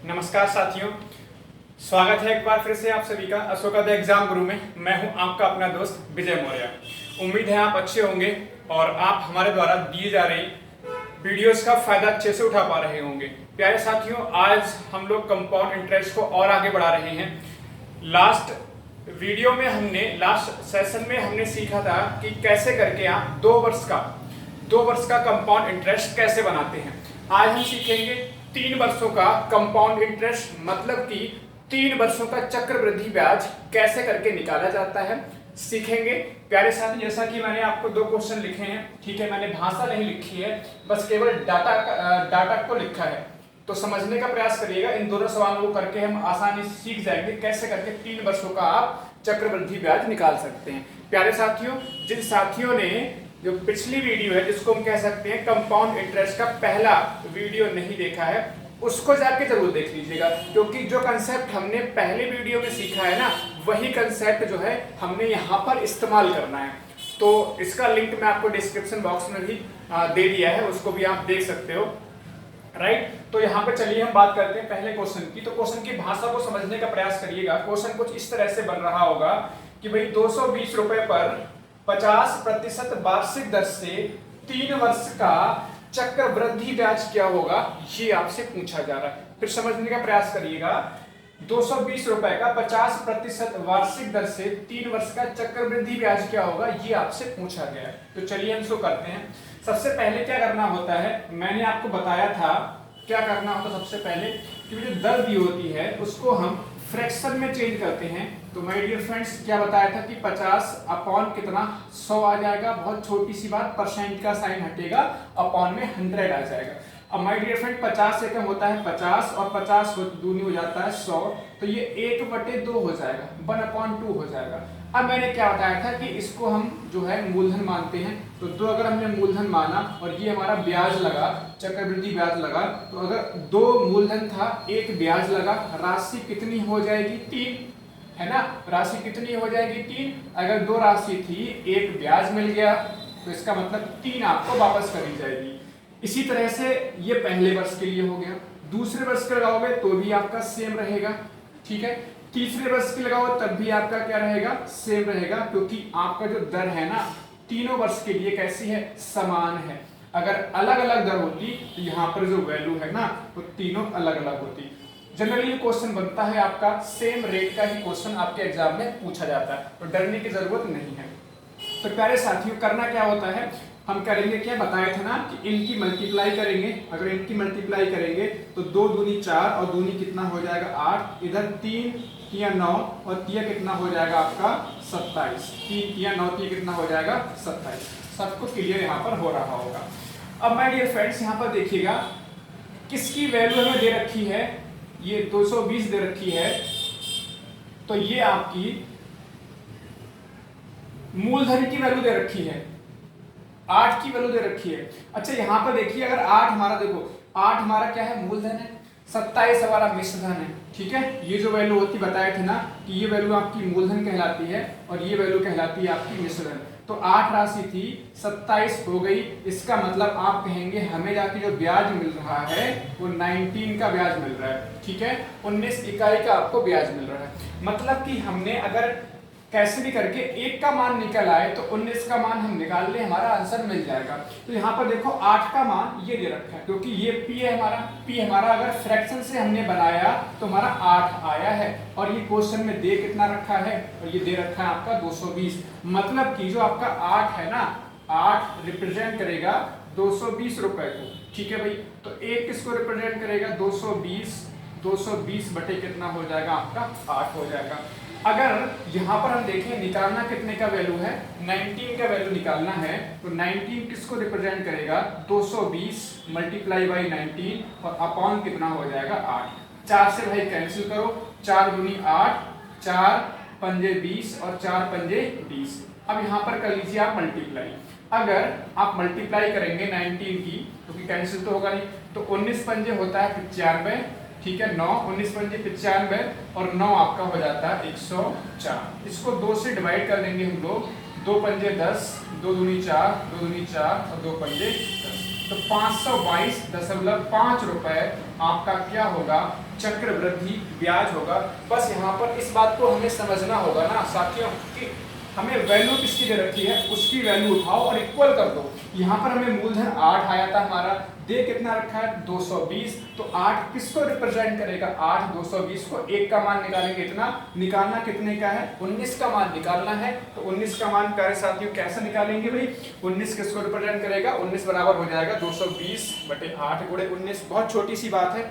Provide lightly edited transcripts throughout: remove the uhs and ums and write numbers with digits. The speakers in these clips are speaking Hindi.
नमस्कार साथियों, स्वागत है एक बार फिर से आप सभी का अशोका द एग्जाम गुरु में। मैं हूं आपका अपना दोस्त विजय मौर्य। उम्मीद है आप अच्छे होंगे और आप हमारे द्वारा दिए जा रही वीडियोस का फायदा अच्छे से उठा पा रहे होंगे। प्यारे साथियों, आज हम लोग कंपाउंड इंटरेस्ट को और आगे बढ़ा रहे हैं। लास्ट सेशन में हमने सीखा था कि कैसे करके आप 2 वर्ष का कंपाउंड इंटरेस्ट कैसे बनाते हैं। आज हम सीखेंगे 3 वर्षों का कंपाउंड इंटरेस्ट, मतलब कि 3 वर्षों का चक्रवृद्धि ब्याज कैसे करके निकाला जाता है, सीखेंगे। प्यारे साथी, जैसा कि मैंने आपको 2 क्वेश्चन लिखे हैं, ठीक है, मैंने भाषा नहीं लिखी है, बस केवल डाटा को लिखा है, तो समझने का प्रयास करिएगा। इन दोनों सवालों को करके हम आसानी से सीख जाएंगे कैसे करके 3 वर्षों का आप चक्रवृद्धि ब्याज निकाल सकते हैं। प्यारे साथियों, जिन साथियों ने जो पिछली वीडियो है, जिसको हम कह सकते हैं कंपाउंड इंटरेस्ट का पहला वीडियो नहीं देखा है, उसको जाके जरूर देख लीजिएगा, क्योंकि जो कंसेप्ट हमने पहले वीडियो में सीखा है ना, वही कंसेप्ट जो है हमने यहाँ पर इस्तेमाल करना है। तो इसका लिंक मैं आपको डिस्क्रिप्शन बॉक्स में भी दे दिया है, उसको भी आप देख सकते हो। राइट, तो यहाँ पे चलिए हम बात करते हैं पहले क्वेश्चन की। तो क्वेश्चन की भाषा को समझने का प्रयास करिएगा। क्वेश्चन कुछ इस तरह से बन रहा होगा कि भाई 220 रुपए पर 50% वार्षिक दर से 3 वर्ष का चक्रवृद्धि ब्याज क्या होगा, ये आपसे पूछा जा रहा है। फिर समझने का प्रयास करिएगा। 220 रुपए का 50% वार्षिक दर से 3 वर्ष का चक्रवृद्धि ब्याज क्या होगा, ये आपसे पूछा गया है। तो चलिए हम इसको करते हैं। सबसे पहले क्या करना होता है, मैंने आपको बताया था क्या करना होता। सबसे पहले कि जो दर दी होती है उसको हम फ्रैक्शन में चेंज करते हैं। तो माय डियर फ्रेंड्स, क्या बताया था कि 50 अपॉन कितना 100 आ जाएगा। बहुत छोटी सी बात, परसेंट का साइन हटेगा, अपॉन में 100 आ जाएगा। अब माय डियर फ्रेंड, 50 से कम होता है 50 और 50 दूनी हो जाता है 100, तो ये 1/2 हो जाएगा, 1/2 हो जाएगा। अब मैंने क्या बताया था कि इसको हम जो है मूलधन मानते हैं। तो 2 अगर हमने मूलधन माना और ये हमारा ब्याज लगा, चक्रवृद्धि ब्याज लगा, तो अगर 2 मूलधन था, 1 ब्याज लगा, राशि कितनी हो जाएगी, 3, है ना। राशि कितनी हो जाएगी, 3। अगर 2 राशि थी, 1 ब्याज मिल गया, तो इसका मतलब 3 आपको वापस करी जाएगी। इसी तरह से ये पहले वर्ष के लिए हो गया। दूसरे वर्ष के लगाओगे तो भी आपका सेम रहेगा, ठीक है। तीसरे वर्ष के लगाओ तब भी आपका क्या रहेगा, सेम रहेगा, क्योंकि आपका जो दर है ना, तीनों वर्ष के लिए कैसी है, समान है। अगर अलग अलग दर होती तो यहाँ पर जो वैल्यू है ना, वो तीनों अलग अलग होती। जनरली क्वेश्चन बनता है आपका सेम रेट का ही क्वेश्चन आपके एग्जाम में पूछा जाता है, तो डरने की जरूरत नहीं है। तो प्यारे साथियों, करना क्या होता है, हम करेंगे क्या बताया था ना कि इनकी मल्टीप्लाई करेंगे। अगर इनकी मल्टीप्लाई करेंगे तो 2 दूनी 4 और दूनी कितना हो जाएगा 8, इधर 3 या 9 और तिया कितना हो जाएगा आपका 27, 3 या 9 तिया कितना हो जाएगा 27। सबको क्लियर यहाँ पर हो रहा होगा। अब माय डियर फ्रेंड्स, यहाँ पर देखिएगा किसकी वैल्यू हमें दे रखी है, ये 220 दे रखी है, तो ये आपकी मूलधन की वैल्यू दे रखी है, 8 की वैल्यू दे रखी है। अच्छा, यहाँ पर देखिए, अगर 8 हमारा, देखो 8 हमारा क्या है, मूलधन है, 27 हमारा मिश्रधन है, ठीक है। ये जो वैल्यू होती बताया थे ना कि ये वैल्यू आपकी मूलधन कहलाती है और ये वैल्यू कहलाती है आपकी मिश्रधन। तो 8 राशि थी, 27 हो गई। इसका मतलब आप कहेंगे हमें जाके जो ब्याज मिल रहा है वो 19 का ब्याज मिल रहा है, ठीक है। 19 इकाई का आपको ब्याज मिल रहा है। मतलब कि हमने अगर कैसे भी करके 1 का मान निकल आए तो 19 का मान हम निकाल ले, हमारा आंसर मिल जाएगा। तो यहाँ पर देखो 8 का मान ये दे रखा है, क्योंकि ये P है हमारा। P हमारा अगर फ्रैक्शन से हमने बनाया तो हमारा 8 आया है, और ये क्वेश्चन में दे कितना रखा है, और ये दे रखा है आपका 220। मतलब कि जो आपका 8 है ना, 8 रिप्रेजेंट करेगा 220 रुपए को, ठीक है भाई। तो 1 किसको रिप्रेजेंट करेगा, 220 बटे कितना हो जाएगा आपका 8 हो जाएगा। अगर यहाँ पर हम देखें निकालना कितने का वैल्यू है, 19 का वैल्यू निकालना है, तो 19 किसको रिप्रेजेंट करेगा, 220 मल्टीप्लाई बाई 19 और अपॉन कितना हो जाएगा 8। 4 से भाई कैंसिल करो, 4 दूनी 8, 4 पंजे 20 और 4 पंजे 20। अब यहाँ पर कर लीजिए आप मल्टीप्लाई। अगर आप मल्टीप्लाई करेंगे 19 की, क्योंकि कैंसिल तो होगा नहीं, तो 19 पंजे होता है 95, ठीक है। 9 19 पंजे 95 और 9 आपका हो जाता है 104। इसको 2 से डिवाइड कर देंगे हम लोग, 2 पंजे 10, 2 दूनी 4, 2 दूनी 4 और 2 पंजे 10, तो 522.5 रुपए आपका क्या होगा, चक्रवृद्धि ब्याज होगा। बस यहाँ पर इस बात को हमें समझना होगा ना साथियों कि हमें वैल्यू किसकी दे रखी है, उसकी वैल्यू उठाओ और इक्वल कर दो। यहाँ पर हमें मूलधन 8 आया था, हमारा दे कितना रखा है 220, तो 8 किसको रिप्रेजेंट करेगा, 8 220 को, 1 का मान निकालेंगे, इतना निकालना कितने का है, 19 का मान निकालना है। तो 19 का मान प्यारे साथियों कैसे निकालेंगे भाई, 19 किसको रिप्रेजेंट करेगा, 19 बराबर हो जाएगा 220/8 गुणे 19। बहुत छोटी सी बात है,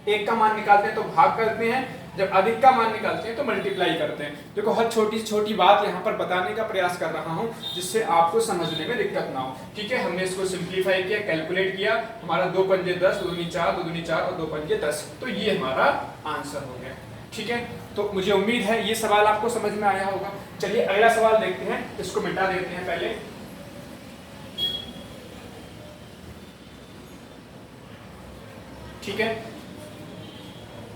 1 का मान निकालते हैं तो भाग करते हैं, जब अधिक का मान निकालते हैं तो मल्टीप्लाई करते हैं। देखो हर छोटी छोटी बात यहाँ पर बताने का प्रयास कर रहा हूँ जिससे आपको समझने में दिक्कत ना हो। ठीक है, हमने इसको सिंप्लीफाई किया, कैलकुलेट किया, हमारा 2 पंजे 10, 2 दूनी 4, 2 दूनी 4 और 2 पंजे 10, तो ये हमारा आंसर हो गया। ठीक है, तो मुझे उम्मीद है ये सवाल आपको समझ में आया होगा। चलिए अगला सवाल देखते हैं, इसको मिटा देते हैं पहले। ठीक है,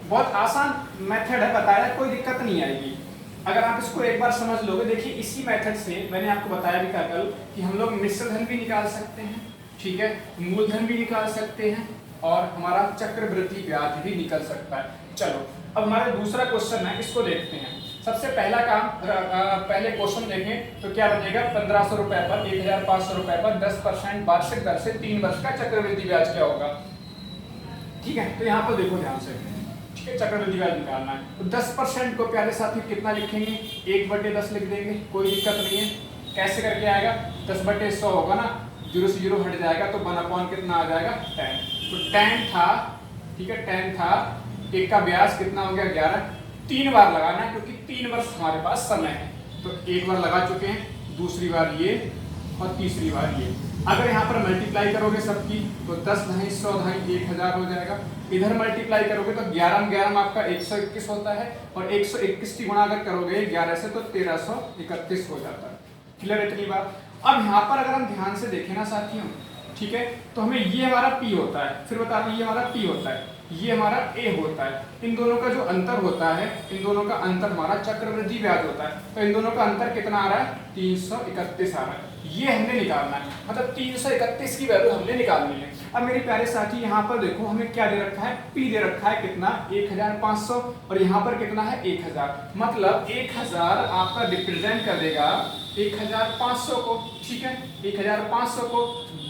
बहुत आसान मेथड है, बताया, कोई दिक्कत नहीं आएगी अगर आप इसको एक बार समझ लोगे। देखिए इसी मेथड से मैंने आपको बताया भी था कल कि हम लोग मिश्र धन भी निकाल सकते हैं, ठीक है, मूलधन भी निकाल सकते हैं और हमारा चक्रवृद्धि ब्याज भी निकल सकता है। चलो अब हमारा दूसरा क्वेश्चन है, इसको देखते हैं। सबसे पहला काम, पहले क्वेश्चन देखें तो क्या बनेगा, 1500 रुपए पर 1500 रुपए पर 10% वार्षिक दर से 3 वर्ष का चक्रवृद्धि ब्याज क्या होगा। ठीक है, तो यहाँ पर देखो ध्यान से, ठीक है, चक्रवृद्धि ब्याज निकालना है तो 10% को प्यारे साथी कितना लिखेंगे, 1/10 लिख देंगे, कोई दिक्कत नहीं है। कैसे करके आएगा, 10/100 होगा ना, 0 से 0 हट जाएगा तो 1/, कितना आ जाएगा 10। तो 10 था, ठीक है, 10 था, 1 का ब्याज कितना हो गया 11, 3 बार लगाना है क्योंकि 3 वर्ष हमारे पास समय है। तो 1 बार लगा चुके हैं, दूसरी बार ये और तीसरी बार ये। अगर यहाँ पर मल्टीप्लाई करोगे सबकी तो 10 ढाई 100 ढाई 1000 हो जाएगा। इधर मल्टीप्लाई करोगे तो 11 11 आपका 121 होता है और 121 की गुणा अगर करोगे 11 से तो 1331 हो जाता है। क्लियर इतनी बात। अब यहाँ पर अगर हम ध्यान से देखें ना साथियों, ठीक है, तो हमें ये हमारा P होता है, फिर बता रहा हूँ ये हमारा P होता है, ये हमारा A होता है। इन दोनों का जो अंतर होता है, इन दोनों का अंतर हमारा चक्रवृद्धि ब्याज होता है। तो इन दोनों का अंतर कितना आ रहा है, 331 आ रहा है। ये हमने निकालना है, मतलब 331 की वैल्यू हमने निकालनी है। अब मेरे प्यारे साथी यहाँ पर देखो हमें क्या दे रखा है, P दे रखा है कितना 1500 और यहाँ पर कितना है 1000, मतलब 1000 आपका रिप्रेजेंट कर देगा 1500 को। ठीक है, 1500 को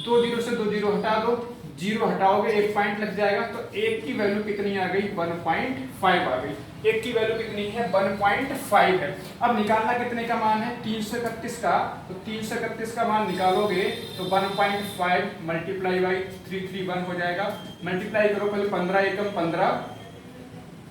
2 जीरो से 2 जीरो हटा दो, जीरो हटाओगे 1 पॉइंट लग जाएगा, तो 1 की वैल्यू कितनी आ गई 1.5 आ गई। 1 की वैल्यू कितनी है 1.5 है। अब निकालना कितने का मान है 331 का, तो 331 का मान निकालोगे तो 1.5 मल्टीप्लाई बाई 331 हो जाएगा। मल्टीप्लाई करो पहले 15 एकम 15,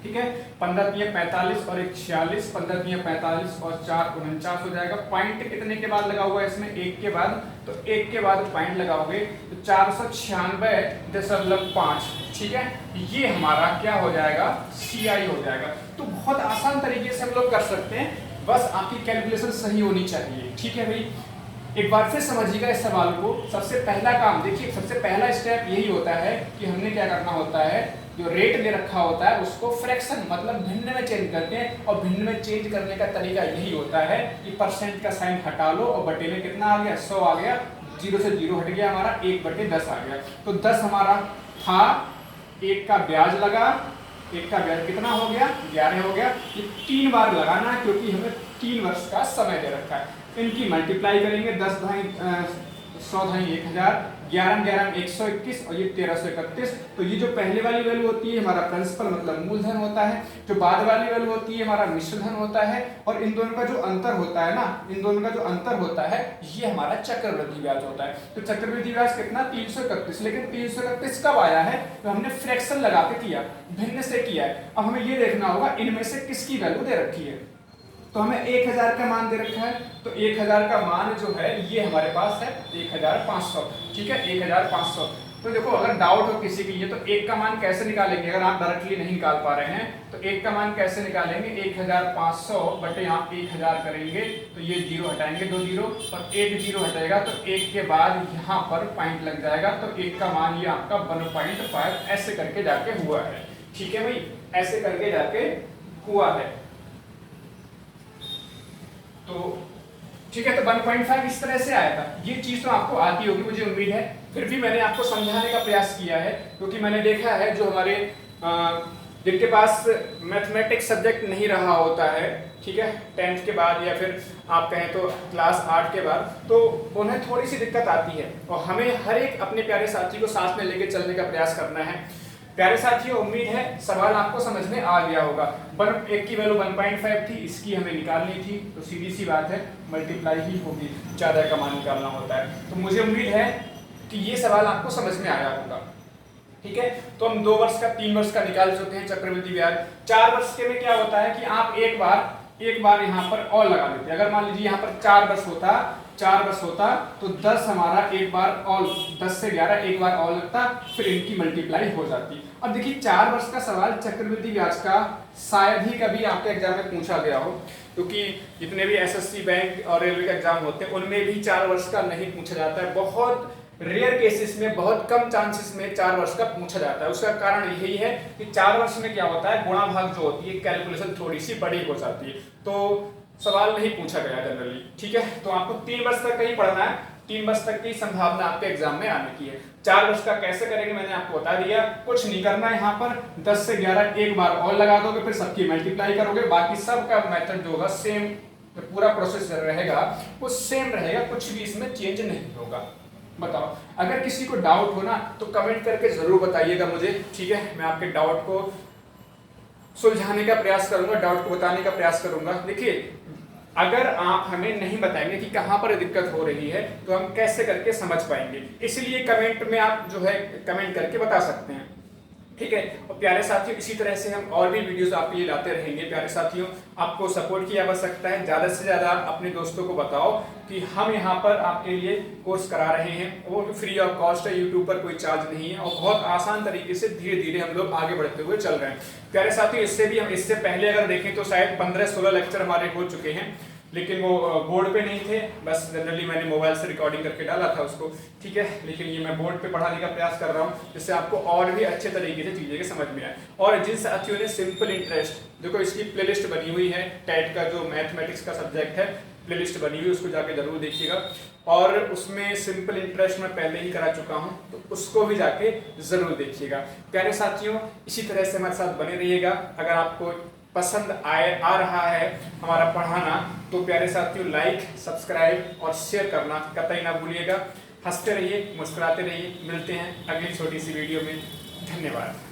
ठीक है, 15 तिया 45 और 1 46, 15 तिया 45 और 4 49 हो जाएगा। पॉइंट कितने के बाद लगा हुआ है इसमें 1 के बाद, तो 1 के बाद पॉइंट लगाओगे तो 496.5, ठीक है, ये हमारा क्या हो जाएगा CI हो जाएगा। तो बहुत आसान तरीके से हम लोग कर सकते हैं, बस आपकी कैलकुलेशन सही होनी चाहिए। ठीक है भाई, एक बार फिर समझिएगा इस सवाल को। सबसे पहला काम देखिए, सबसे पहला स्टेप यही होता है कि हमने क्या करना होता है, जो रेट दे रखा होता है उसको फ्रैक्शन मतलब भिन्न में चेंज करते हैं, और भिन्न में चेंज करने का तरीका यही होता है कि परसेंट का साइन हटा लो और बटे में कितना आ गया 100 आ गया, 0 से 0 हट गया, हमारा 1/10 आ गया। तो 10 हमारा था, 1 का ब्याज लगा, 1 का ब्याज कितना हो गया 11 हो गया। ये 3 बार लगाना है क्योंकि हमें 3 वर्ष का समय दे रखा है। इनकी मल्टीप्लाई करेंगे, 10 ढाई 100 ढाई 1000, 11 11 121 और ये 1331। तो ये जो पहले वाली वैल्यू होती है हमारा प्रिंसिपल मतलब मूलधन होता है, जो बाद वाली वैल्यू होती है हमारा मिश्रधन होता है, और इन दोनों का जो अंतर होता है ना, इन दोनों का जो अंतर होता है ये हमारा चक्रवृद्धि ब्याज होता है। तो चक्रवृद्धि ब्याज कितना 331, लेकिन 331 कब आया है तो हमने फ्रैक्शन लगा के किया, भिन्न से किया है। अब हमें ये देखना होगा इनमें से किसकी वैल्यू दे रखी है। तो हमें 1000 का मान दे रखा है, तो 1000 का मान जो है ये हमारे पास है 1500, ठीक है, 1500। तो देखो अगर डाउट हो किसी के लिए तो 1 का मान कैसे निकालेंगे, अगर आप डायरेक्टली नहीं निकाल पा रहे हैं तो 1 का मान कैसे निकालेंगे, 1500 बटे यहाँ 1000 करेंगे तो ये 0 हटाएंगे, 2 जीरो और 1 जीरो हटेगा तो 1 के बाद यहाँ पर पॉइंट लग जाएगा, तो 1 का मान ये आपका 1.5 ऐसे करके जाके हुआ है। ठीक है भाई, ऐसे करके जाके हुआ है। तो ठीक है, तो 1.5 इस तरह से आया था। ये चीज तो आपको आती होगी मुझे उम्मीद है। फिर भी मैंने आपको समझाने का प्रयास किया है, क्योंकि मैंने देखा है जो हमारे जिनके पास मैथमेटिक्स सब्जेक्ट नहीं रहा होता है, ठीक है, 10th के बाद या फिर आप कहें तो क्लास 8 के बाद, तो उन्हें थोड़ी सी दिक्कत आती है और हमें हर एक अपने प्यारे साथी को साथ में लेके चलने का प्रयास करना है। प्यारे साथियों, उम्मीद है सवाल आपको समझ में आ गया होगा। एक की वैल्यू 1.5 थी, इसकी हमें निकालनी थी, तो सीधी सी बात है मल्टीप्लाई ही होगी, ज़्यादा का मान निकालना होता है। तो मुझे उम्मीद है कि ये सवाल आपको समझ में आया होगा। ठीक है, तो हम 2 वर्ष का 3 वर्ष का निकाल चुके हैं चक्रवृद्धि ब्याज। 4 वर्ष के में क्या होता है कि आप एक बार यहाँ पर और लगा देते हैं। अगर मान लीजिए यहाँ पर 4 वर्ष होता तो 10 हमारा एक बार और, 10 से 11 एक बार और लगता, फिर इनकी मल्टीप्लाई हो जाती। अब देखिए 4 वर्ष का सवाल चक्रवृद्धि ब्याज का शायद ही कभी आपके एग्जाम में पूछा गया हो, क्योंकि जितने भी एसएससी बैंक और रेलवे का एग्जाम होते हैं उनमें भी 4 वर्ष का नहीं पूछा जाता है। बहुत रेयर केसेस में, बहुत कम चांसेस में 4 वर्ष का पूछा जाता है। उसका कारण यही है कि 4 वर्ष में क्या होता है, गुणा भाग जो होती है कैलकुलेशन थोड़ी सी बड़ी हो जाती है, तो सवाल नहीं पूछा गया जनरली। ठीक है, तो आपको 3 वर्ष तक ही पढ़ना है, 3 वर्ष तक की संभावना आपके एग्जाम में आने की है। 4 वर्ष का कैसे करेंगे मैंने आपको बता दिया, कुछ नहीं करना है। यहाँ पर 10 से 11 एक बार और लगा दोगे, फिर सबकी मल्टीप्लाई करोगे, बाकी सबका मेथड जो होगा सेम, पूरा प्रोसेस रहेगा वो सेम रहेगा, कुछ भी इसमें चेंज नहीं होगा। बताओ, अगर किसी को डाउट हो ना तो कमेंट करके जरूर बताइएगा मुझे, ठीक है, मैं आपके डाउट को सुलझाने का प्रयास करूंगा, डाउट को बताने का प्रयास करूंगा। देखिए, अगर आप हमें नहीं बताएंगे कि कहां पर दिक्कत हो रही है तो हम कैसे करके समझ पाएंगे, इसलिए कमेंट में आप जो है कमेंट करके बता सकते हैं। ठीक है, और प्यारे साथियों, इसी तरह से हम और भी वीडियोस आपके लिए लाते रहेंगे। प्यारे साथियों, आपको सपोर्ट की आवश्यकता है, ज़्यादा से ज़्यादा अपने दोस्तों को बताओ कि हम यहाँ पर आपके लिए कोर्स करा रहे हैं, वो फ्री ऑफ कॉस्ट है, यूट्यूब पर कोई चार्ज नहीं है और बहुत आसान तरीके से धीरे धीरे हम लोग आगे बढ़ते हुए चल रहे हैं। प्यारे साथियों, इससे पहले अगर देखें तो शायद 15-16 लेक्चर हमारे हो चुके हैं, लेकिन वो बोर्ड पे नहीं थे, बस जनरली मैंने मोबाइल से रिकॉर्डिंग करके डाला था उसको। ठीक है, लेकिन ये मैं बोर्ड पे पढ़ाने का प्रयास कर रहा हूँ, जिससे आपको और भी अच्छे तरीके से चीज़ें समझ में आए। और जिन साथियों ने सिंपल इंटरेस्ट, देखो इसकी प्लेलिस्ट बनी हुई है, टेट का जो मैथमेटिक्स का सब्जेक्ट है, प्लेलिस्ट बनी हुई, उसको जाके जरूर देखिएगा। और उसमें सिंपल इंटरेस्ट मैं पहले ही करा चुका हूँ, तो उसको भी जाके जरूर देखिएगा। प्यारे साथियों, इसी तरह से हमारे साथ बने रहिएगा। अगर आपको पसंद आ रहा है हमारा पढ़ाना, तो प्यारे साथियों लाइक, सब्सक्राइब और शेयर करना कतई ना भूलिएगा। हंसते रहिए, मुस्कुराते रहिए। मिलते हैं अगली छोटी सी वीडियो में। धन्यवाद।